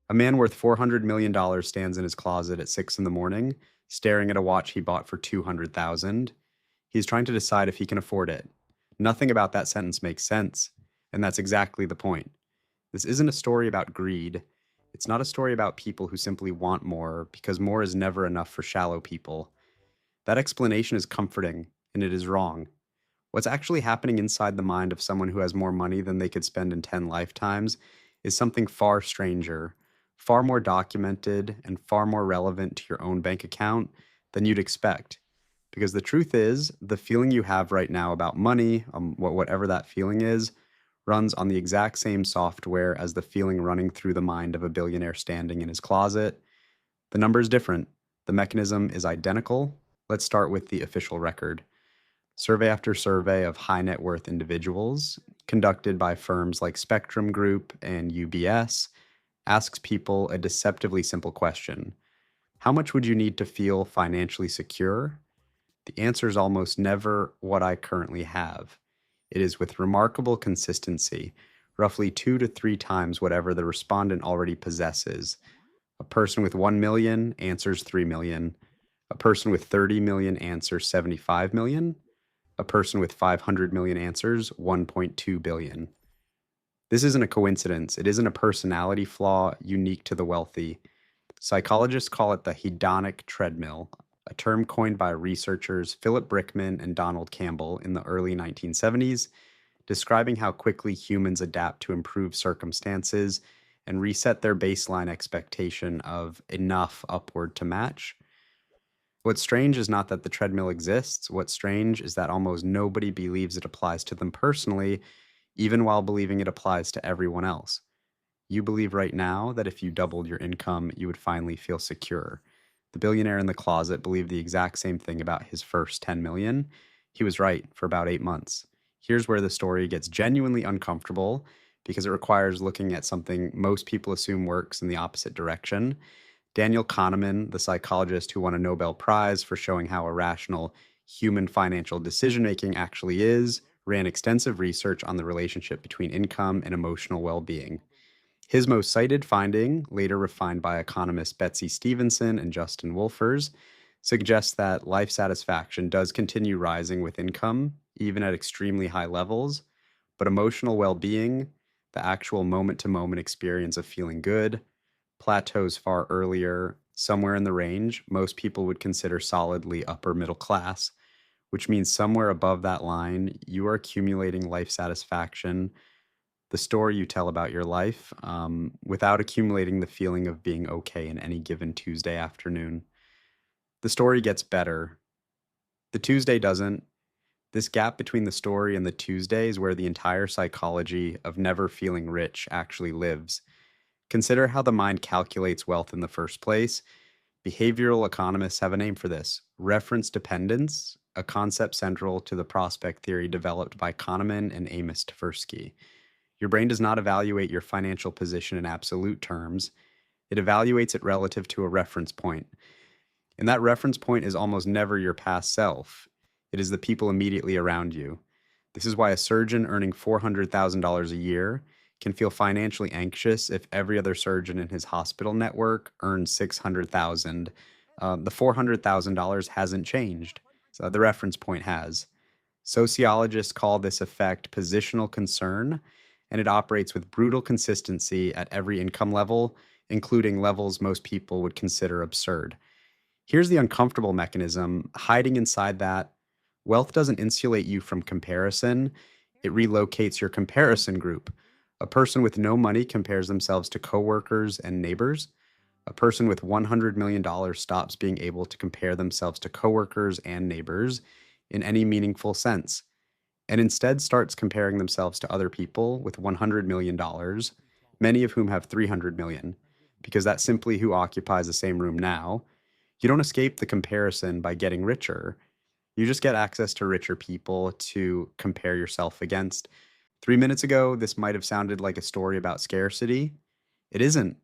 A man worth $400 million stands in his closet at 6 in the morning, staring at a watch he bought for 200,000. He's trying to decide if he can afford it. Nothing about that sentence makes sense, and that's exactly the point. This isn't a story about greed. It's not a story about people who simply want more because more is never enough for shallow people. That explanation is comforting, and it is wrong. What's actually happening inside the mind of someone who has more money than they could spend in 10 lifetimes is something far stranger, far more documented, and far more relevant to your own bank account than you'd expect. Because the truth is, the feeling you have right now about money, whatever that feeling is, runs on the exact same software as the feeling running through the mind of a billionaire standing in his closet. The number is different. The mechanism is identical. Let's start with the official record. Survey after survey of high net worth individuals, conducted by firms like Spectrum Group and UBS, asks people a deceptively simple question: how much would you need to feel financially secure? The answer is almost never what I currently have. It is with remarkable consistency, roughly 2 to 3 times whatever the respondent already possesses. A person with 1 million answers 3 million. A person with 30 million answers 75 million. A person with 500 million answers 1.2 billion. This isn't a coincidence. It isn't a personality flaw unique to the wealthy. Psychologists call it the hedonic treadmill, a term coined by researchers Philip Brickman and Donald Campbell in the early 1970s, describing how quickly humans adapt to improved circumstances and reset their baseline expectation of enough upward to match. What's strange is not that the treadmill exists. What's strange is that almost nobody believes it applies to them personally, even while believing it applies to everyone else. You believe right now that if you doubled your income, you would finally feel secure. The billionaire in the closet believed the exact same thing about his first 10 million. He was right for about 8 months. Here's where the story gets genuinely uncomfortable because it requires looking at something most people assume works in the opposite direction. Daniel Kahneman, the psychologist who won a Nobel Prize for showing how irrational human financial decision making actually is, ran extensive research on the relationship between income and emotional well being. His most cited finding, later refined by economists Betsy Stevenson and Justin Wolfers, suggests that life satisfaction does continue rising with income, even at extremely high levels, but emotional well being, the actual moment to moment experience of feeling good, plateaus far earlier, somewhere in the range most people would consider solidly upper middle class, which means somewhere above that line, you are accumulating life satisfaction, the story you tell about your life, without accumulating the feeling of being okay in any given Tuesday afternoon. The story gets better. The Tuesday doesn't. This gap between the story and the Tuesday is where the entire psychology of never feeling rich actually lives. Consider how the mind calculates wealth in the first place. Behavioral economists have a name for this: reference dependence, a concept central to the prospect theory developed by Kahneman and Amos Tversky. Your brain does not evaluate your financial position in absolute terms. It evaluates it relative to a reference point. And that reference point is almost never your past self. It is the people immediately around you. This is why a surgeon earning $400,000 a year can feel financially anxious if every other surgeon in his hospital network earns $600,000. The $400,000 hasn't changed. So the reference point has. Sociologists call this effect positional concern, and it operates with brutal consistency at every income level, including levels most people would consider absurd. Here's the uncomfortable mechanism hiding inside that: wealth doesn't insulate you from comparison, it relocates your comparison group. A person with no money compares themselves to coworkers and neighbors. A person with $100 million stops being able to compare themselves to coworkers and neighbors in any meaningful sense, and instead starts comparing themselves to other people with $100 million, many of whom have 300 million, because that's simply who occupies the same room now. You don't escape the comparison by getting richer. You just get access to richer people to compare yourself against. 3 minutes ago, this might have sounded like a story about scarcity. It isn't.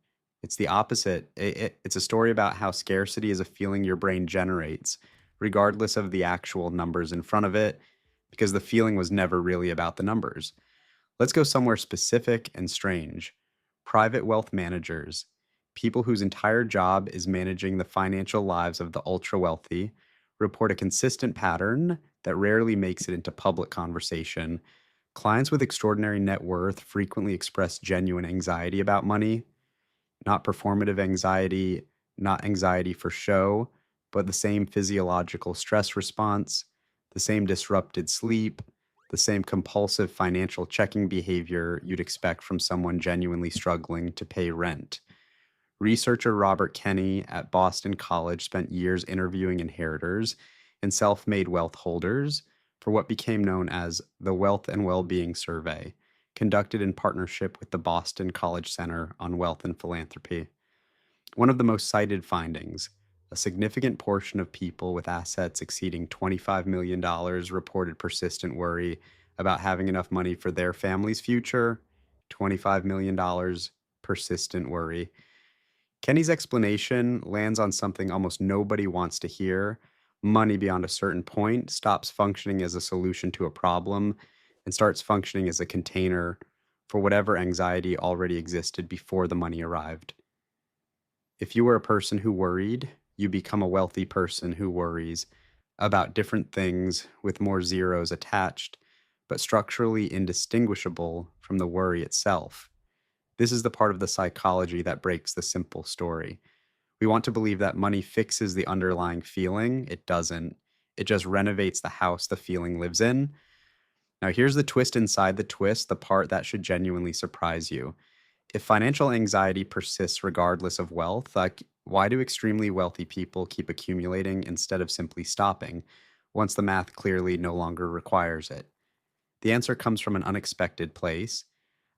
It's the opposite. It's a story about how scarcity is a feeling your brain generates, regardless of the actual numbers in front of it, because the feeling was never really about the numbers. Let's go somewhere specific and strange. Private wealth managers. People whose entire job is managing the financial lives of the ultra wealthy report a consistent pattern that rarely makes it into public conversation. Clients with extraordinary net worth frequently express genuine anxiety about money, not performative anxiety, not anxiety for show, but the same physiological stress response, the same disrupted sleep, the same compulsive financial checking behavior you'd expect from someone genuinely struggling to pay rent. Researcher Robert Kenney at Boston College spent years interviewing inheritors and self made wealth holders for what became known as the Wealth and Well-Being Survey, conducted in partnership with the Boston College Center on Wealth and Philanthropy. One of the most cited findings: a significant portion of people with assets exceeding $25 million reported persistent worry about having enough money for their family's future. $25 million, persistent worry. Kenny's explanation lands on something almost nobody wants to hear. Money beyond a certain point stops functioning as a solution to a problem and starts functioning as a container for whatever anxiety already existed before the money arrived. If you were a person who worried, you become a wealthy person who worries about different things with more zeros attached, but structurally indistinguishable from the worry itself. This is the part of the psychology that breaks the simple story. We want to believe that money fixes the underlying feeling. It doesn't. It just renovates the house the feeling lives in. Now, here's the twist inside the twist, the part that should genuinely surprise you. If financial anxiety persists regardless of wealth, like, why do extremely wealthy people keep accumulating instead of simply stopping once the math clearly no longer requires it? The answer comes from an unexpected place.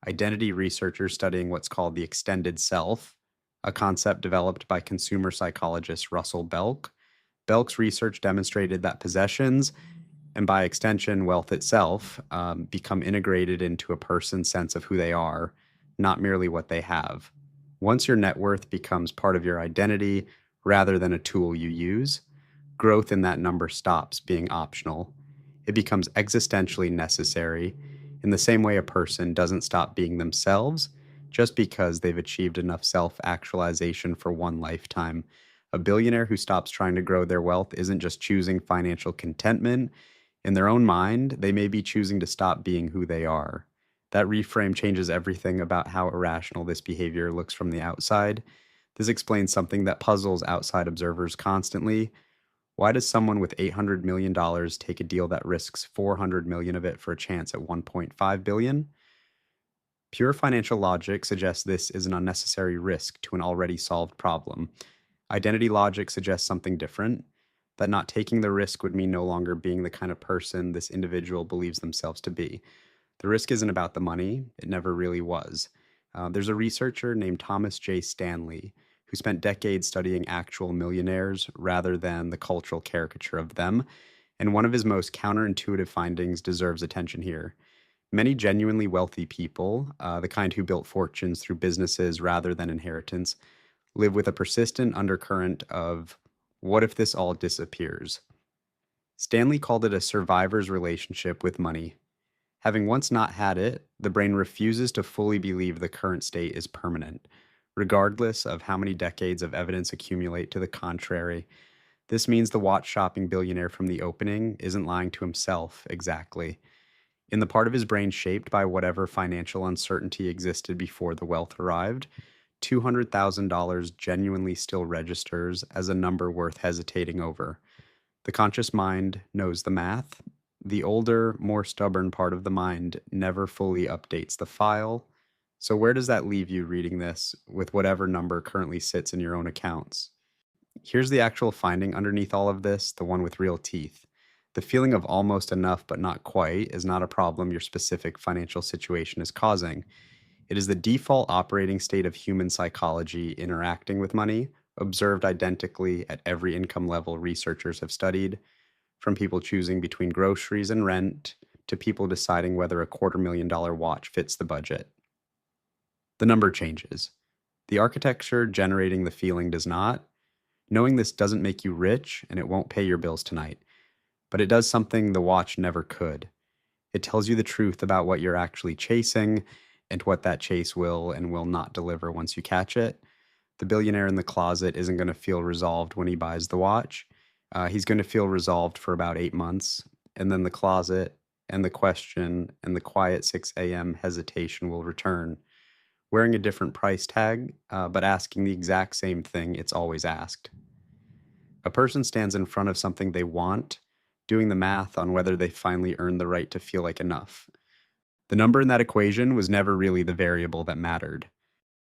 Identity researchers studying what's called the extended self, a concept developed by consumer psychologist Russell Belk. Belk's research demonstrated that possessions, and by extension, wealth itself, become integrated into a person's sense of who they are, not merely what they have. Once your net worth becomes part of your identity rather than a tool you use, growth in that number stops being optional. It becomes existentially necessary, in the same way a person doesn't stop being themselves just because they've achieved enough self-actualization for one lifetime. A billionaire who stops trying to grow their wealth isn't just choosing financial contentment. In their own mind, they may be choosing to stop being who they are. That reframe changes everything about how irrational this behavior looks from the outside. This explains something that puzzles outside observers constantly. Why does someone with $800 million take a deal that risks $400 million of it for a chance at $1.5 billion? Pure financial logic suggests this is an unnecessary risk to an already solved problem. Identity logic suggests something different, that not taking the risk would mean no longer being the kind of person this individual believes themselves to be. The risk isn't about the money. It never really was. There's a researcher named Thomas J. Stanley who spent decades studying actual millionaires rather than the cultural caricature of them, and one of his most counterintuitive findings deserves attention here. Many genuinely wealthy people, the kind who built fortunes through businesses rather than inheritance, live with a persistent undercurrent of, what if this all disappears? Stanley called it a survivor's relationship with money. Having once not had it, the brain refuses to fully believe the current state is permanent, regardless of how many decades of evidence accumulate to the contrary. This means the watch shopping billionaire from the opening isn't lying to himself exactly. In the part of his brain shaped by whatever financial uncertainty existed before the wealth arrived, $200,000 genuinely still registers as a number worth hesitating over. The conscious mind knows the math. The older, more stubborn part of the mind never fully updates the file. So where does that leave you reading this with whatever number currently sits in your own accounts? Here's the actual finding underneath all of this, the one with real teeth. The feeling of almost enough but not quite is not a problem your specific financial situation is causing. It is the default operating state of human psychology interacting with money, observed identically at every income level researchers have studied, from people choosing between groceries and rent to people deciding whether a $250,000 watch fits the budget. The number changes. The architecture generating the feeling does not. Knowing this doesn't make you rich, and it won't pay your bills tonight. But it does something the watch never could. It tells you the truth about what you're actually chasing and what that chase will and will not deliver once you catch it. The billionaire in the closet isn't going to feel resolved when he buys the watch. He's going to feel resolved for about 8 months. And then the closet and the question and the quiet 6 a.m. hesitation will return, wearing a different price tag, but asking the exact same thing it's always asked. A person stands in front of something they want, doing the math on whether they finally earned the right to feel like enough. The number in that equation was never really the variable that mattered.